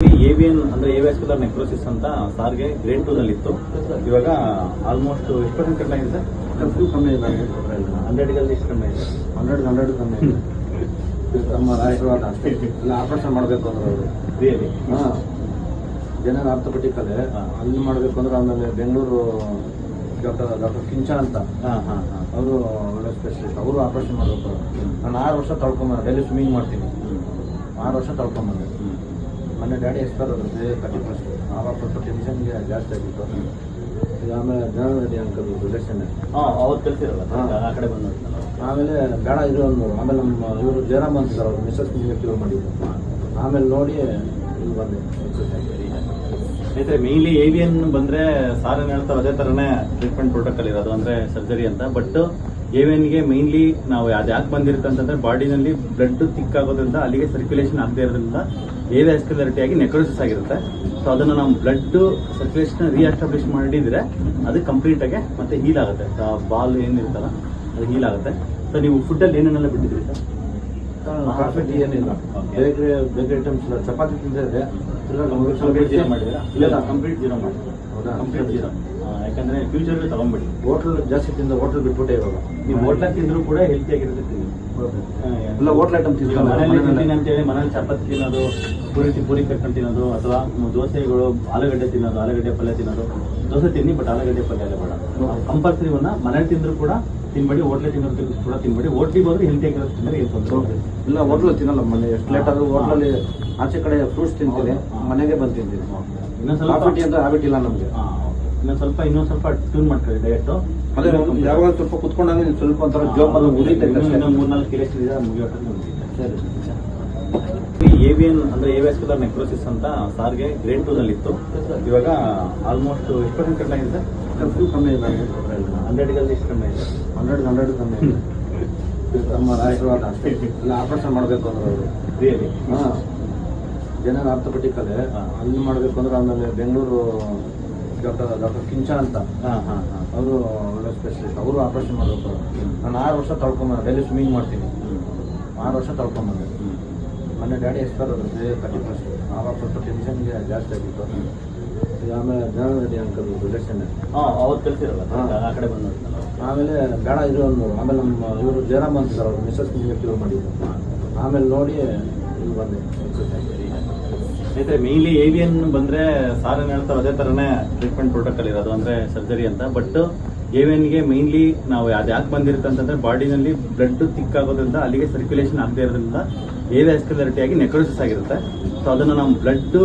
Avian ಅಂದ್ರೆ ಏವ್ಯಾಸ್ಕ್ಯುಲರ್ necrosis ಅಂತ ಸಾರ್ಗೆ grade 2 ನಲ್ಲಿ ಇತ್ತು. ಇವಾಗ ಆಲ್ಮೋಸ್ಟ್ ಎಷ್ಟು ಪರ್ಸೆಂಟ್ ಕಡಿಮೆ ಆಗಿದೆ ಸರ್? ಕಮ್ಮಿ ಇದೆ. 100 ಎಷ್ಟು ಕಡಿಮೆ ಇದೆ? 100 ಕಮ್ಮಿ ಇದೆ. ನಮ್ಮ ಆಶೀರ್ವಾದ ಅಷ್ಟೇ. ಇಲ್ಲ ಆಪರೇಷನ್ ಮಾಡಬೇಕು ಅಂದ್ರೆ ಅವರು ರಿಯಲಿ ಜನರಲ್ ಆರ್ಥೋಪೆಟಿಕಲ್ಲಿ ಅಲ್ಲಿ ಮಾಡಬೇಕು ಅಂದ್ರೆ ಆಮೇಲೆ ಬೆಂಗಳೂರು ಡಾಕ್ಟರ್ ಕಿಂಚ ಅಂತ ಅವರು ಒಳ್ಳೆ ಸ್ಪೆಷಲಿಸ್ಟ್, ಅವರು ಆಪರೇಷನ್ ಮಾಡಬೇಕು. ನಾನು 6 ವರ್ಷ ತಳ್ಕೊಂಬಂದೆ, ಡೈಲಿ ಸ್ವಿಮ್ಮಿಂಗ್ ಮಾಡ್ತೀನಿ. 6 ವರ್ಷ ತಳ್ಕೊಂಬಂದೆ. ಮೊನ್ನೆ ಡ್ಯಾಡಿ ಎಕ್ಸ್ಪೈರ್ ಆಗುತ್ತೆ 31st. ಆವಾಗ ಸ್ವಲ್ಪ ಟೆನ್ಷನ್ಗೆ ಜಾಸ್ತಿ ಆಗಿತ್ತು. ಈಗ ಆಮೇಲೆ ಜನರಲ್ ರೆಡ್ಡಿ ಅಂಕಲ್ ರಿಲೇಷನ್ ಅವ್ರು ಕಲ್ತಿರಲ್ಲ ಆ ಕಡೆ ಬಂದು ಆಮೇಲೆ ಬೇಡ ಇರೋ ಅಂದರು. ಆಮೇಲೆ ನಮ್ಮ ಇವರು ಜಯರಾಮ್ ಅಂತಿದ್ದಾರೆ, ಅವ್ರು ಮಿಸಸ್ ಕ್ಯೂರ್ ಮಾಡಿದ್ರು. ಆಮೇಲೆ ನೋಡಿ ಇಲ್ಲಿ ಬಂದೆ. ಸ್ನೇಹಿತರೆ, ಮೇನ್ಲಿ ಏವಿಯನ್ ಬಂದ್ರೆ ಸಾರ್ ಏನ್ ಹೇಳ್ತಾರೆ ಅದೇ ತರನೇ ಟ್ರೀಟ್ಮೆಂಟ್ ಪ್ರೋಟೋಕಾಲ್ ಇರೋದು, ಅಂದ್ರೆ ಸರ್ಜರಿ ಅಂತ. ಬಟ್ ಏವಿಯನ್ಗೆ ಮೇನ್ಲಿ ನಾವು ಯಾಕೆ ಬಂದಿರುತ್ತೆ ಅಂತಂದ್ರೆ ಬಾಡಿನಲ್ಲಿ ಬ್ಲಡ್ ಥಿಕ್ ಆಗೋದ್ರಿಂದ ಅಲ್ಲಿಗೆ ಸರ್ಕ್ಯುಲೇಷನ್ ಆಗದೆ ಇರೋದ್ರಿಂದ ಏವ್ಯಾಸ್ಕ್ಯುಲಾರಿಟಿ ಆಗಿ ನೆಕ್ರೋಸಿಸ್ ಆಗಿರುತ್ತೆ. ಸೊ ಅದನ್ನು ನಾವು ಬ್ಲಡ್ ಸರ್ಕ್ಯುಲೇಷನ್ ರೀಎಸ್ಟಾಬ್ಲಿಷ್ ಮಾಡಿದ್ರೆ ಅದು ಕಂಪ್ಲೀಟ್ ಆಗಿ ಮತ್ತೆ ಹೀಲ್ ಆಗುತ್ತೆ. ಬಾಲ್ ಏನಿರುತ್ತಲ್ಲ ಅದು ಹೀಲ್ ಆಗುತ್ತೆ. ಸೊ ನೀವು ಫುಡ್ಡಲ್ಲಿ ಏನೇನೆಲ್ಲ ಬಿಟ್ಟಿದ್ರಿ ಸರ್? ಕಾಫಿ ಟೀ ಏನಿಲ್ಲ, ಬೇಕ್ರಿ ಐಟಮ್ಸ್ ಇಲ್ಲ. ಚಪಾತಿ ತಿಂದಿದೆ, ಕಂಪ್ಲೀಟ್ ಜೀರೋ ಮಾಡಿದ್ರೆ ಇಲ್ಲ, ಕಂಪ್ಲೀಟ್ ಜೀರೋ ಮಾಡಿ. ಹೌದಾ? Complete zero. ಯಾಕಂದ್ರೆ ಫ್ಯೂಚರ್ ತಗೊಂಡ್ಬಿಡಿ. ಹೋಟ್ಲ್ ಜಾಸ್ತಿ ತಿಂದ, ಹೋಟ್ಲ್ ಬಿಟ್ಬಿಟ್ಟೆ ಇವಾಗ. ನೀವು ಹೋಟ್ಲಾಗ ತಿಂದ್ರು ಕೂಡ ಹೆಲ್ತಿ ಆಗಿರುತ್ತೆ ತಿನ್ನಿ. ಇಲ್ಲ ಹೋಟ್ಲ್ ಐಟಮ್ ಮನೇಲಿ ತಿಂತೀನಿ ಅಂತೇಳಿ ಮನೇಲಿ ಚಪಾತಿ ತಿನ್ನೋದು, ಪೂರಿ ಕಟ್ಕೊಂಡು ತಿನ್ನೋದು, ಅಥವಾ ದೋಸೆಗಳು ಆಲೂಗಡ್ಡೆ ತಿನ್ನೋದು, ಆಲೂಗಡ್ಡೆ ಪಲ್ಯ ತಿನ್ನೋದು. ದೋಸೆ ತಿನ್ನಿ, ಬಟ್ ಆಲೂಗಡ್ಡೆ ಪಲ್ಯ ಎಲ್ಲ ಬೇಡ. ಕಂಪಲ್ಸರಿ ಮನೇಲಿ ತಿಂದ್ರು ಕೂಡ ತಿನ್ಬೇಡಿ, ಹೋಟ್ಲೆ ತಿನ್ನೋದು ಕೂಡ ತಿನ್ಬೇಡಿ. ಹೋಟ್ಲಿಗೆ ಹೋದ್ರೆ ಹೆಲ್ತಿ ಆಗಿರೋದು ತಿಂದ್ರೆ ಏನು ತೊಂದರೆ ಇಲ್ಲ. ಹೋಟ್ಲು ತಿನ್ನಲ್ಲ, ಮನೆ ಎಷ್ಟು ಲೇಟ್ ಆದ್ರೂ ಹೋಟ್ಲಲ್ಲಿ ಆಚೆ ಕಡೆ ಫ್ರೂಟ್ಸ್ ತಿಂತೀನಿ, ಮನೆಗೆ ಬಂದು ತಿಂತೀನಿ. ಇನ್ನೊಂದು ಸ್ವಲ್ಪ ಕಾಫಿ ಟೀ ಅಂತ ಹ್ಯಾಬಿಟ್ ಇಲ್ಲ ನಮಗೆ. ಇನ್ನೊಂದು ಸ್ವಲ್ಪ ಟ್ಯೂನ್ ಮಾಡ್ಕೊಳ್ಳಿ ಡಯಟ್. ಅದೇ ಯಾವಾಗ ಸ್ವಲ್ಪ ಕುತ್ಕೊಂಡಾಗ ಸ್ವಲ್ಪ ಒಂಥರ ಜೋಬಲ್ಲಿ ಉರಿತೈತೆ ಅಷ್ಟೇ. 3-4 ಕಿಲೋ ಮುಗಿಯೋಟಲ್ಲಿ ಏವಿಯನ್ ಅಂದ್ರೆ ಏವ್ಯಾಸ್ಕ್ಯುಲರ್ ನೆಕ್ರೋಸಿಸ್ ಅಂತ ಸಾರ್ಗೆ ಗ್ರೇಡ್ 2 ನಲ್ಲಿ ಇತ್ತು. ಇವಾಗ ಆಲ್ಮೋಸ್ಟ್ ಎಷ್ಟು ಪರ್ಸೆಂಟ್ ಕಡಿಮೆ ಆಗಿದೆ ಸರ್? ಕಮ್ಮಿ ಇದೆ. 100 ಎಷ್ಟು ಕಡಿಮೆ ಇದೆ? 100 ಕಮ್ಮಿ ಇದೆ. ನಮ್ಮ ಆಶೀರ್ವಾದ ಅಷ್ಟೇ. ಇಲ್ಲ ಆಪರೇಷನ್ ಮಾಡಬೇಕು ಅಂದ್ರೆ ಅವರು ರಿಯಲಿ ಜನರಲ್ ಆರ್ಥೋಪೆಟಿಕಲ್ಲಿ ಅಲ್ಲಿ ಮಾಡಬೇಕು ಅಂದ್ರೆ ಆಮೇಲೆ ಬೆಂಗಳೂರು ಡಾಕ್ಟರ್ ಕಿಂಚ ಅಂತ ಅವರು ಒಳ್ಳೆ ಸ್ಪೆಷಲಿಸ್ಟ್, ಅವರು ಆಪರೇಷನ್ ಮಾಡಬೇಕು. ನಾನು 6 ವರ್ಷ ತಳ್ಕೊಂಬಂದೆ, ಡೈಲಿ ಸ್ವಿಮ್ಮಿಂಗ್ ಮಾಡ್ತೀನಿ. 6 ವರ್ಷ ತಳ್ಕೊಂಬಂದೆ. ಮೊನ್ನೆ ಡ್ಯಾಡಿ ಎಕ್ಸ್ಪೈರ್ ಆಗುತ್ತೆ 31st. ಆವಾಗ ಸ್ವಲ್ಪ ಟೆನ್ಷನ್ಗೆ ಜಾಸ್ತಿ ಆಗಿತ್ತು. ಈಗ ಆಮೇಲೆ ಜನರಲ್ ರೆಡ್ಡಿ ಅಂಕಲ್ ರಿಲೇಷನ್ ಅವ್ರು ಕಲ್ತಿರಲ್ಲ ಆ ಕಡೆ ಬಂದು ಆಮೇಲೆ ಬೇಡ ಇರೋ ಅಂದರು. ಆಮೇಲೆ ನಮ್ಮ ಇವರು ಜಯರಾಮ್ ಅಂತಿದ್ದಾರೆ, ಅವ್ರು ಮಿಸಸ್ ಕ್ಯೂರ್ ಮಾಡಿದ್ರು. ಆಮೇಲೆ ನೋಡಿ ಇಲ್ಲಿ ಬಂದೆ. ಸ್ನೇಹಿತರೆ, ಮೇನ್ಲಿ ಏವಿಯನ್ ಬಂದ್ರೆ ಸಾರ್ ಏನ್ ಹೇಳ್ತಾರೆ ಅದೇ ತರನೇ ಟ್ರೀಟ್ಮೆಂಟ್ ಪ್ರೋಟೋಕಾಲ್ ಇರೋದು, ಅಂದ್ರೆ ಸರ್ಜರಿ ಅಂತ. ಬಟ್ ಏವಿಯನ್ಗೆ ಮೇನ್ಲಿ ನಾವು ಯಾಕೆ ಬಂದಿರುತ್ತೆ ಅಂತಂದ್ರೆ ಬಾಡಿನಲ್ಲಿ ಬ್ಲಡ್ ಥಿಕ್ ಆಗೋದ್ರಿಂದ ಅಲ್ಲಿಗೆ ಸರ್ಕ್ಯುಲೇಷನ್ ಆಗದೆ ಇರೋದ್ರಿಂದ ಏವ್ಯಾಸ್ಕ್ಯುಲಾರಿಟಿ ಆಗಿ ನೆಕ್ರೋಸಿಸ್ ಆಗಿರುತ್ತೆ. ಸೊ ಅದನ್ನು ನಾವು ಬ್ಲಡ್